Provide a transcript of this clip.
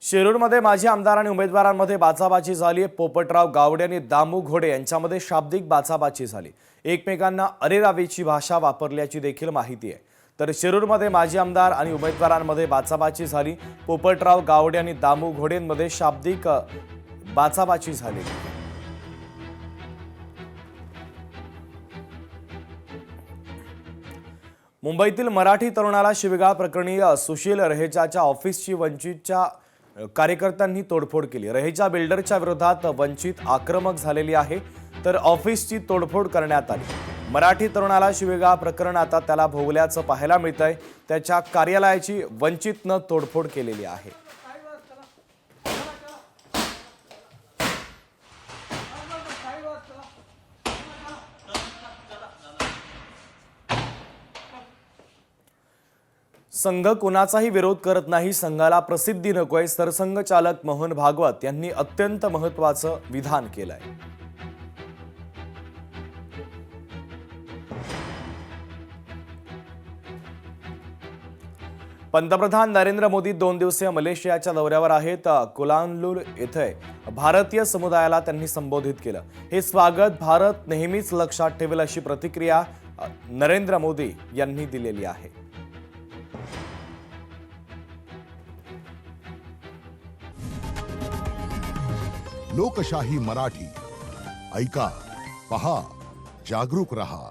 शिरूरमध्ये माजी आमदार आणि उमेदवारांमध्ये बाचाबाची झाली। पोपटराव गावडे आणि दामू घोडे यांच्यामध्ये शाब्दिक बाचाबाची झाली। एकमेकांना अरेरावीची भाषा वापरल्याची देखील माहिती आहे। तर शिरूरमध्ये माजी आमदार आणि उमेदवारांमध्ये बाचाबाची झाली। पोपटराव गावडे आणि दामू घोडेंमध्ये शाब्दिक बाचाबाची झाली। मुंबईतील मराठी तरुणाला शिवीगाळ प्रकरणी सुशील रहेजाच्या ऑफिसची वंचितच्या कार्यकर्त्यांनी तोडफोड केली। रहेजा बिल्डरच्या विरोधात वंचित आक्रमक झालेली आहे, तर ऑफिसची तोडफोड करण्यात आली। मराठी तरुणाला शिवीगाळ प्रकरण आता त्याला भोवल्याचं पाहायला मिळतंय। त्याच्या कार्यालयाची वंचितनं तोडफोड केलेली आहे। संघ कोणाचाही विरोध करत नाही, संघाला प्रसिद्धी नकोय, सरसंघचालक मोहन भागवत यांनी अत्यंत महत्त्वाचं विधान केलंय। पंतप्रधान नरेंद्र मोदी 2 दिवसीय मलेशियाच्या दौऱ्यावर आहेत। कुलांलूर येथे भारतीय समुदायाला त्यांनी संबोधित केलं। हे स्वागत भारत नेहमीच लक्षात ठेवेल अशी प्रतिक्रिया नरेंद्र मोदी यांनी दिलेली आहे। लोकशाही मराठी ऐका, पहा, जागरूक रहा।